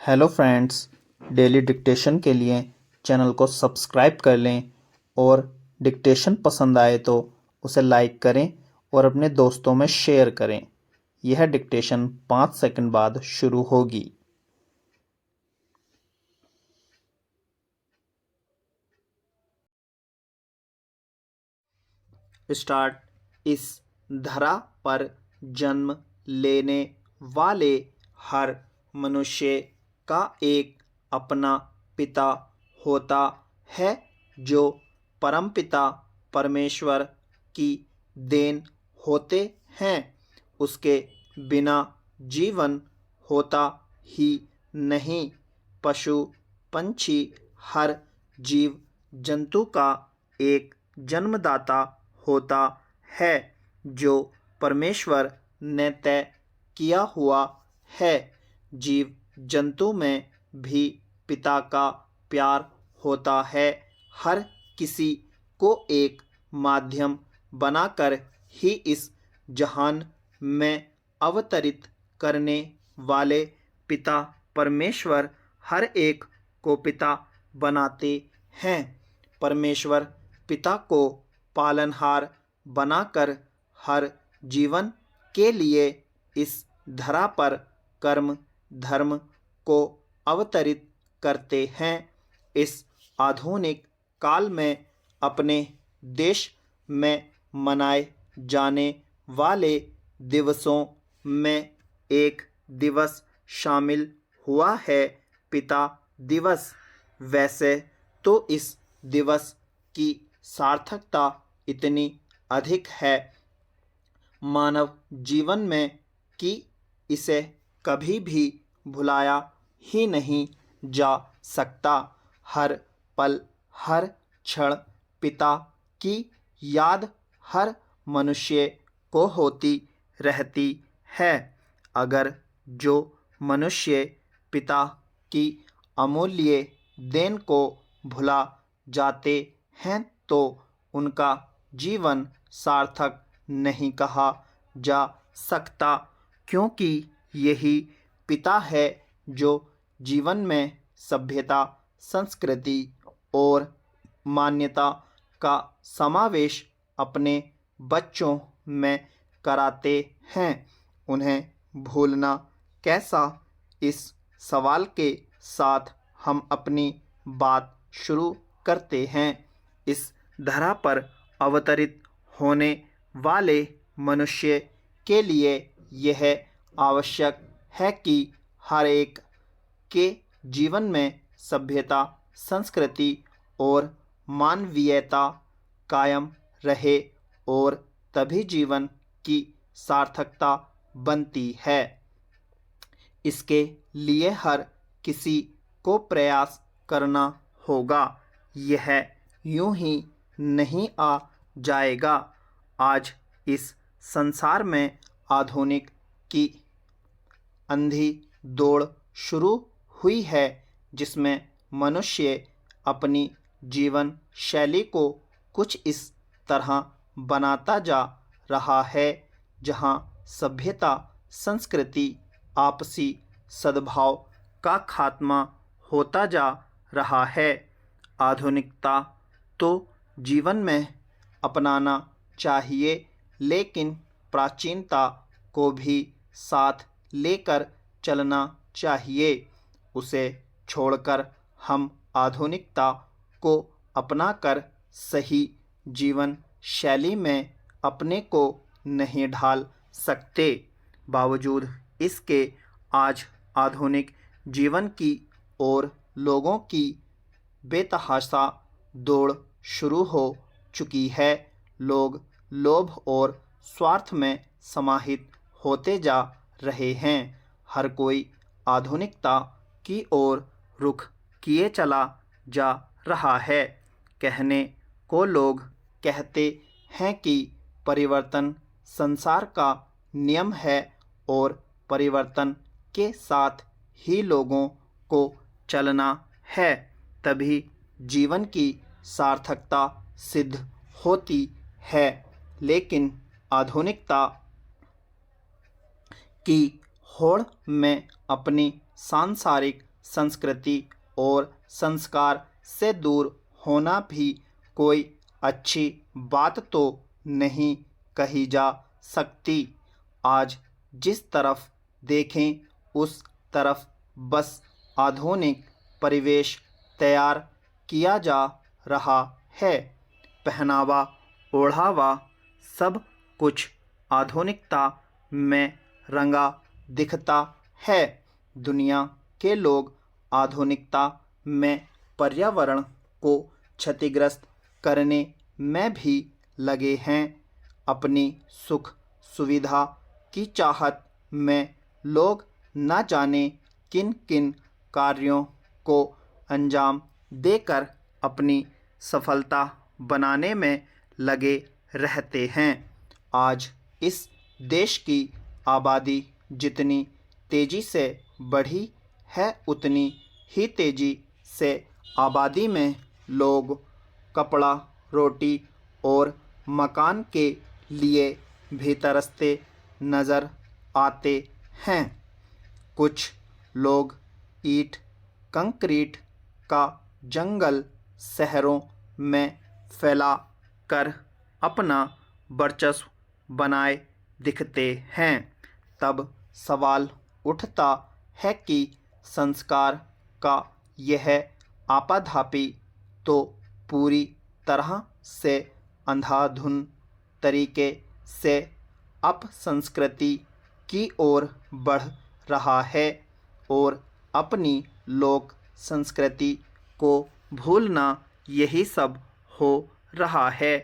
Hello friends, daily dictation के लिए channel को सब्सक्राइब कर लें और डिक्टेशन पसंद आए तो उसे लाइक करें और अपने दोस्तों में शेयर करें। यह डिक्टेशन 5 सेकंड बाद शुरू होगी। स्टार्ट। इस धरा पर जन्म लेने वाले हर मनुष्य का एक अपना पिता होता है जो परमपिता परमेश्वर की देन होते हैं। उसके बिना जीवन होता ही नहीं। पशु पंछी हर जीव जंतु का एक जन्मदाता होता है जो परमेश्वर ने तय किया हुआ है। जीव जंतु में भी पिता का प्यार होता है। हर किसी को एक माध्यम बनाकर ही इस जहान में अवतरित करने वाले पिता परमेश्वर हर एक को पिता बनाते हैं। परमेश्वर पिता को पालनहार बनाकर हर जीवन के लिए इस धरा पर कर्म धर्म को अवतरित करते हैं। इस आधुनिक काल में अपने देश में मनाए जाने वाले दिवसों में एक दिवस शामिल हुआ है, पिता दिवस। वैसे तो इस दिवस की सार्थकता इतनी अधिक है मानव जीवन में कि इसे कभी भी भुलाया ही नहीं जा सकता। हर पल हर क्षण पिता की याद हर मनुष्य को होती रहती है। अगर जो मनुष्य पिता की अमूल्य देन को भुला जाते हैं तो उनका जीवन सार्थक नहीं कहा जा सकता, क्योंकि यही पिता है जो जीवन में सभ्यता, संस्कृति और मान्यता का समावेश अपने बच्चों में कराते हैं। उन्हें भूलना कैसा, इस सवाल के साथ हम अपनी बात शुरू करते हैं। इस धरा पर अवतरित होने वाले मनुष्य के लिए यह आवश्यक है कि हर एक के जीवन में सभ्यता, संस्कृति और मानवीयता कायम रहे और तभी जीवन की सार्थकता बनती है। इसके लिए हर किसी को प्रयास करना होगा। यह यूं ही नहीं आ जाएगा। आज इस संसार में आधुनिक की अंधी दौड़ शुरू हुई है, जिसमें मनुष्य अपनी जीवन शैली को कुछ इस तरह बनाता जा रहा है जहां सभ्यता, संस्कृति, आपसी सद्भाव का खात्मा होता जा रहा है। आधुनिकता तो जीवन में अपनाना चाहिए, लेकिन प्राचीनता को भी साथ लेकर चलना चाहिए। उसे छोड़कर हम आधुनिकता को अपनाकर सही जीवन शैली में अपने को नहीं ढाल सकते। बावजूद इसके आज आधुनिक जीवन की ओर लोगों की बेतहाशा दौड़ शुरू हो चुकी है। लोग लोभ और स्वार्थ में समाहित होते जा रहे हैं। हर कोई आधुनिकता की ओर रुख किए चला जा रहा है। कहने को लोग कहते हैं कि परिवर्तन संसार का नियम है और परिवर्तन के साथ ही लोगों को चलना है, तभी जीवन की सार्थकता सिद्ध होती है। लेकिन आधुनिकता की होड़ में अपनी सांसारिक संस्कृति और संस्कार से दूर होना भी कोई अच्छी बात तो नहीं कही जा सकती। आज जिस तरफ देखें उस तरफ बस आधुनिक परिवेश तैयार किया जा रहा है। पहनावा, ओढ़ावा सब कुछ आधुनिकता में रंगा दिखता है। दुनिया के लोग आधुनिकता में पर्यावरण को क्षतिग्रस्त करने में भी लगे हैं। अपनी सुख सुविधा की चाहत में लोग न जाने किन किन कार्यों को अंजाम देकर अपनी सफलता बनाने में लगे रहते हैं। आज इस देश की आबादी जितनी तेजी से बढ़ी है उतनी ही तेजी से आबादी में लोग कपड़ा, रोटी और मकान के लिए भी तरसते नज़र आते हैं। कुछ लोग ईंट कंक्रीट का जंगल शहरों में फैला कर अपना वर्चस्व बनाए दिखते हैं। तब सवाल उठता है कि संस्कार का यह आपाधापी तो पूरी तरह से अंधाधुन तरीके से अपसंस्कृति की ओर बढ़ रहा है और अपनी लोक संस्कृति को भूलना यही सब हो रहा है।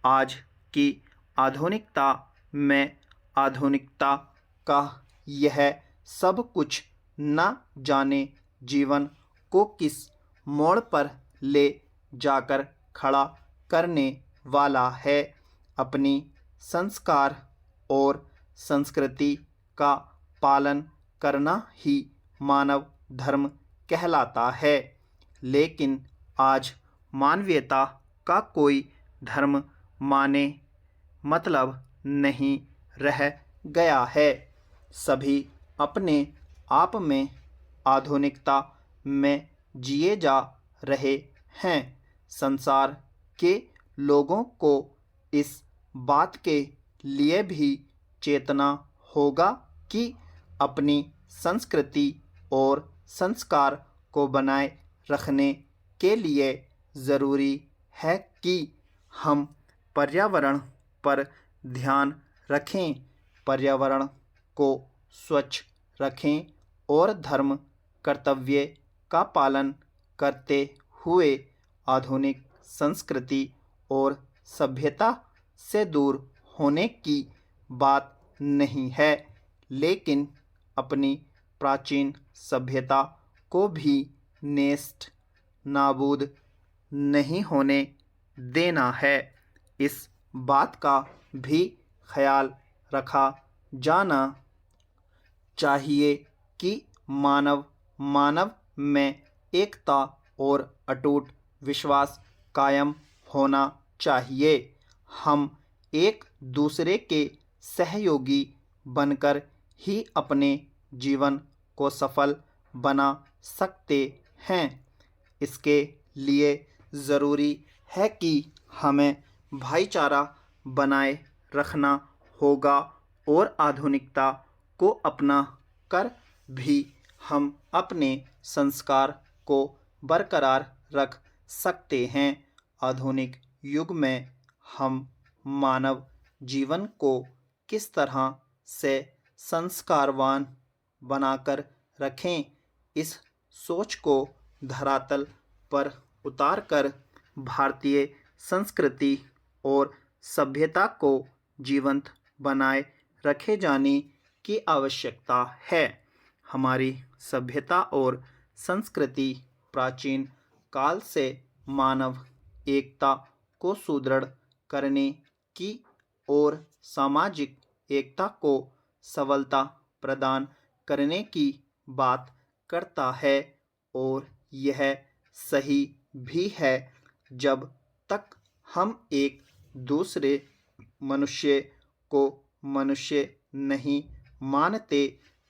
आज की आधुनिकता में आधुनिकता का यह सब कुछ न जाने जीवन को किस मोड़ पर ले जाकर खड़ा करने वाला है। अपनी संस्कार और संस्कृति का पालन करना ही मानव धर्म कहलाता है। लेकिन आज मानवीयता का कोई धर्म माने मतलब नहीं रह गया है। सभी अपने आप में आधुनिकता में जिए जा रहे हैं। संसार के लोगों को इस बात के लिए भी चेतना होगा कि अपनी संस्कृति और संस्कार को बनाए रखने के लिए ज़रूरी है कि हम पर्यावरण पर ध्यान रखें, पर्यावरण को स्वच्छ रखें और धर्म कर्तव्य का पालन करते हुए आधुनिक संस्कृति और सभ्यता से दूर होने की बात नहीं है, लेकिन अपनी प्राचीन सभ्यता को भी नेस्त नाबूद नहीं होने देना है। इस बात का भी ख्याल रखा जाना चाहिए कि मानव में एकता और अटूट विश्वास कायम होना चाहिए। हम एक दूसरे के सहयोगी बनकर ही अपने जीवन को सफल बना सकते हैं। इसके लिए ज़रूरी है कि हमें भाईचारा बनाए रखना होगा और आधुनिकता को अपना कर भी हम अपने संस्कार को बरकरार रख सकते हैं। आधुनिक युग में हम मानव जीवन को किस तरह से संस्कारवान बनाकर रखें, इस सोच को धरातल पर उतारकर भारतीय संस्कृति और सभ्यता को जीवंत बनाए रखे जाने की आवश्यकता है। हमारी सभ्यता और संस्कृति प्राचीन काल से मानव एकता को सुदृढ़ करने की और सामाजिक एकता को सबलता प्रदान करने की बात करता है और यह सही भी है। जब तक हम एक दूसरे मनुष्य को मनुष्य नहीं मानते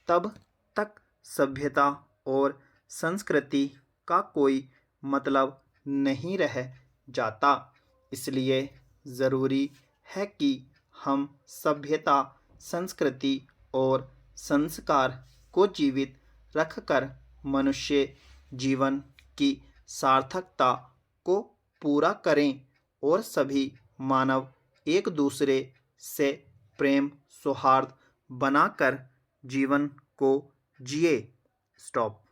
तब तक सभ्यता और संस्कृति का कोई मतलब नहीं रह जाता। इसलिए ज़रूरी है कि हम सभ्यता, संस्कृति और संस्कार को जीवित रखकर मनुष्य जीवन की सार्थकता को पूरा करें और सभी मानव एक दूसरे से प्रेम सौहार्द बनाकर जीवन को जिए। स्टॉप।